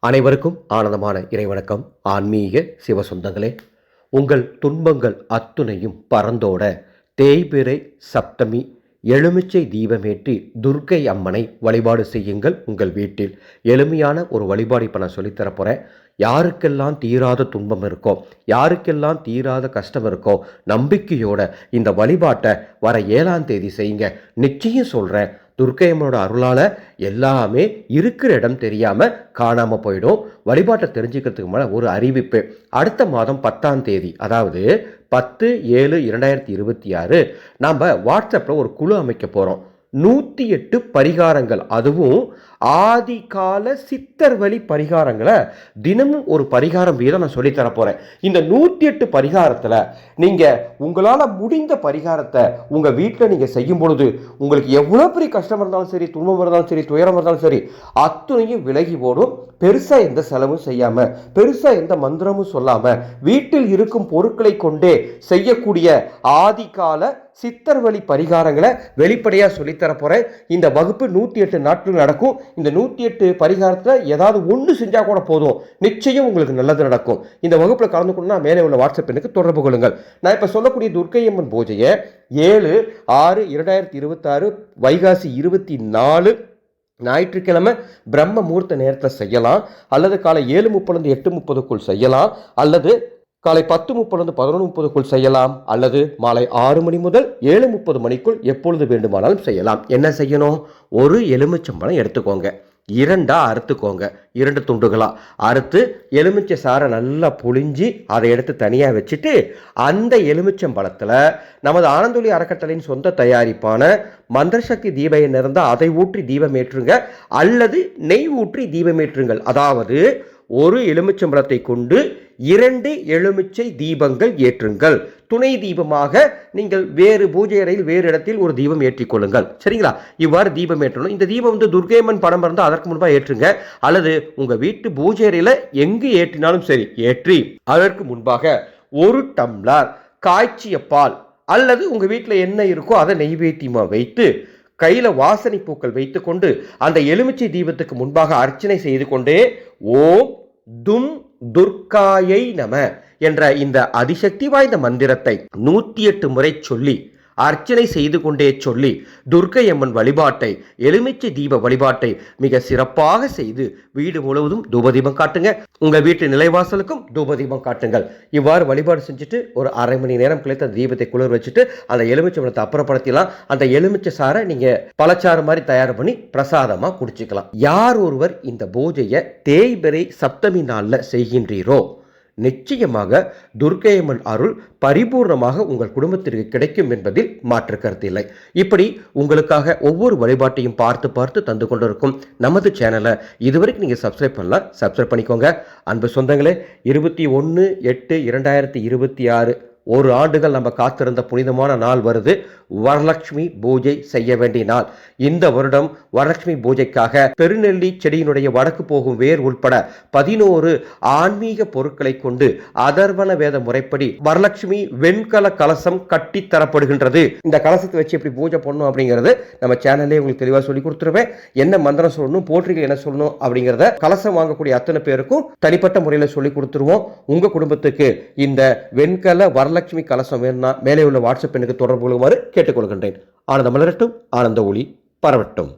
அனைவருக்கும் ஆனந்தமான இறைவணக்கம். ஆன்மீக சிவசொந்தங்களே, உங்கள் துன்பங்கள் அத்துணையும் பறந்தோட தேய்பிறை சப்தமி எலுமிச்சை தீபமேற்றி துர்க்கை அம்மனை வழிபாடு செய்யுங்கள். உங்கள் வீட்டில் எளிமையான ஒரு வழிபாடு இப்போ நான் சொல்லித்தரப்போகிறேன். யாருக்கெல்லாம் தீராத துன்பம் இருக்கோ, யாருக்கெல்லாம் தீராத கஷ்டம் இருக்கோ, நம்பிக்கையோட இந்த வழிபாட்டை வர 7ஆம் தேதி செய்யுங்க. நிச்சயம் சொல்கிறேன், துர்க்கையம்மனோட அருளால் எல்லாமே இருக்கிற இடம் தெரியாமல் காணாமல் போயிடும். வழிபாட்டை தெரிஞ்சுக்கிறதுக்கு மேலே ஒரு அறிவிப்பு. அடுத்த மாதம் 10ஆம் தேதி, அதாவது 10/7/2026 நாம் வாட்ஸ்அப்பில் ஒரு குழு அமைக்க போகிறோம். 108 பரிகாரங்கள், அதுவும் ஆதிகால சித்தர் வழி பரிகாரங்களை தினமும் ஒரு பரிகாரம் வீதம் நான் சொல்லித்தர போகிறேன். இந்த 108 பரிகாரத்தில் நீங்கள் உங்களால் முடிந்த பரிகாரத்தை உங்கள் வீட்டில் நீங்கள் செய்யும் பொழுது உங்களுக்கு எவ்வளோ பெரிய கஷ்டம் இருந்தாலும் சரி, துன்பம் இருந்தாலும் சரி, துயரம் இருந்தாலும் சரி, அத்துணையும் விலகி போடும். பெருசாக எந்த செலவும் செய்யாமல், பெருசாக எந்த மந்திரமும் சொல்லாமல், வீட்டில் இருக்கும் பொருட்களை கொண்டே செய்யக்கூடிய ஆதிகால சித்தர் வழி பரிகாரங்களை வெளிப்படையாக சொல்லித்தர போகிறேன். இந்த வகுப்பு 108 நாட்கள் நடக்கும். இந்த 108 பரிகாரத்தில் ஏதாவது ஒன்று செஞ்சால் கூட போதும், நிச்சயம் உங்களுக்கு நல்லது நடக்கும். இந்த வகுப்பில் கலந்துக்கணும்னா மேலே உள்ள வாட்ஸ்அப் எண்ணுக்கு தொடர்பு கொள்ளுங்கள். நான் இப்போ சொல்லக்கூடிய துர்க்கையம்மன் பூஜையை 7/6/2026 வைகாசி 24 ஞாயிற்றுக்கிழமை பிரம்ம முகூர்த்த நேரத்தில் செய்யலாம், அல்லது காலை 7:30 8:30 செய்யலாம், அல்லது காலை 10:30 11:30 செய்யலாம், அல்லது மாலை 6 மணி முதல் 7:30 மணிக்குள் எப்பொழுது வேண்டுமானாலும் செய்யலாம். என்ன செய்யணும்? ஒரு எலுமிச்சம்பழம் எடுத்துக்கோங்க, 2 அறுத்துக்கோங்க, 2 துண்டுகளா அறுத்து எலுமிச்சை சாரை நல்லா புழிஞ்சி அதை எடுத்து தனியாக வச்சுட்டு, அந்த எலுமிச்சம்பழத்தில் நமது ஆனந்தொலி அறக்கட்டளையின் சொந்த தயாரிப்பான மந்திரசக்தி தீப எண்ணெய் இருந்தால் அதை ஊற்றி தீபம் ஏற்றுங்க, அல்லது நெய் ஊற்றி தீபம் ஏற்றுங்கள். அதாவது ஒரு எலுமிச்சம்பழத்தை கொண்டு 2 எலுமிச்சை தீபங்கள் ஏற்றுங்கள். துணை தீபமாக நீங்கள் வேறு பூஜை அறையில் வேறு இடத்தில் ஒரு தீபம் ஏற்றிக்கொள்ளுங்கள். சரிங்களா? இவ்வாறு தீபம் ஏற்றணும். இந்த தீபம் துர்க்கையம்மன் படம் இருந்தால் அதற்கு முன்பாக ஏற்றுங்க, அல்லது உங்கள் வீட்டு பூஜை அறையில் எங்கு ஏற்றினாலும் சரி ஏற்றி அதற்கு முன்பாக 1 டம்ளர் காய்ச்சிய பால் அல்லது உங்கள் வீட்டில் என்ன இருக்கோ அதை நெய்வேத்தியமாக வைத்து கையில் வாசனை பூக்கள் வைத்து கொண்டு அந்த எலுமிச்சை தீபத்துக்கு முன்பாக அர்ச்சனை செய்து கொண்டே ஓம் தும் துர்க்காயை நம என்ற இந்த அதிசக்தி வாய்ந்த மந்திரத்தை 108 முறை சொல்லி அர்ச்சனை செய்து கொண்டே சொல்லி துர்க்கையம்மன் வழிபாட்டை, எலுமிச்சை தீப வழிபாட்டை மிக சிறப்பாக செய்து வீடு முழுவதும் தூபதீபம் காட்டுங்க. உங்கள் வீட்டு நிலைவாசலுக்கும் தூபதீபம் காட்டுங்கள். இவ்வாறு வழிபாடு செஞ்சுட்டு ஒரு அரை மணி நேரம் கழித்து அந்த தீபத்தை குளிர் வச்சுட்டு அந்த எலுமிச்சை பழத்தை அப்புறப்படுத்திடலாம். அந்த எலுமிச்சை சாரை நீங்கள் பழச்சாறு மாதிரி தயார் பண்ணி பிரசாதமாக குடிச்சிக்கலாம். யார் ஒருவர் இந்த பூஜையை தேய்பிறை சப்தமி நாளில் செய்கின்றீரோ, நிச்சயமாக துர்க்கையம்மன் அருள் பரிபூர்ணமாக உங்கள் குடும்பத்திற்கு கிடைக்கும் என்பதில் மாற்று கருத்து இல்லை. இப்படி உங்களுக்காக ஒவ்வொரு வழிபாட்டையும் பார்த்து பார்த்து தந்து கொண்டிருக்கும் நமது சேனலை இதுவரைக்கும் நீங்கள் சப்ஸ்கிரைப் பண்ணலாம், சப்ஸ்கிரைப் பண்ணிக்கோங்க. அன்பு சொந்தங்களே, 21/8/2026 ஒரு ஆண்டுகள் நம்ம காத்திருந்த புனிதமான நாள் வருது. வரலட்சுமி பூஜை செய்ய வேண்டிய நாள். இந்த வருடம் வரலட்சுமி பூஜைக்காக பெருநெல்லி செடியினுடைய வடக்கு போகும் வேர் உட்பட 11 ஆன்மீக பொருட்களை கொண்டு அதர்வன வேத முறைப்படி வரலட்சுமி வெண்கல கலசம் கட்டி தரப்படுகின்றது. இந்த கலசத்தை வச்சு எப்படி பூஜை பண்ணணும் அப்படிங்கிறது நம்ம சேனல்லே உங்களுக்கு தெளிவாக சொல்லி கொடுத்துருவேன். என்ன மந்திரம் சொல்லணும், போற்றிகள் என்ன சொல்லணும் அப்படிங்கிறத கலசம் வாங்கக்கூடிய அத்தனை பேருக்கும் தனிப்பட்ட முறையில் சொல்லி கொடுத்துருவோம். உங்க குடும்பத்துக்கு இந்த வெண்கல வரலட்சுமி கலசம் வேணும்னா மேலே உள்ள வாட்ஸ்அப் எண்ணுக்கு தொடர்பு கொள்ளுமாறு கேட்டுக்கொள்கின்றேன். ஆனந்த மலரட்டும், ஆனந்த ஒளி பரவட்டும்.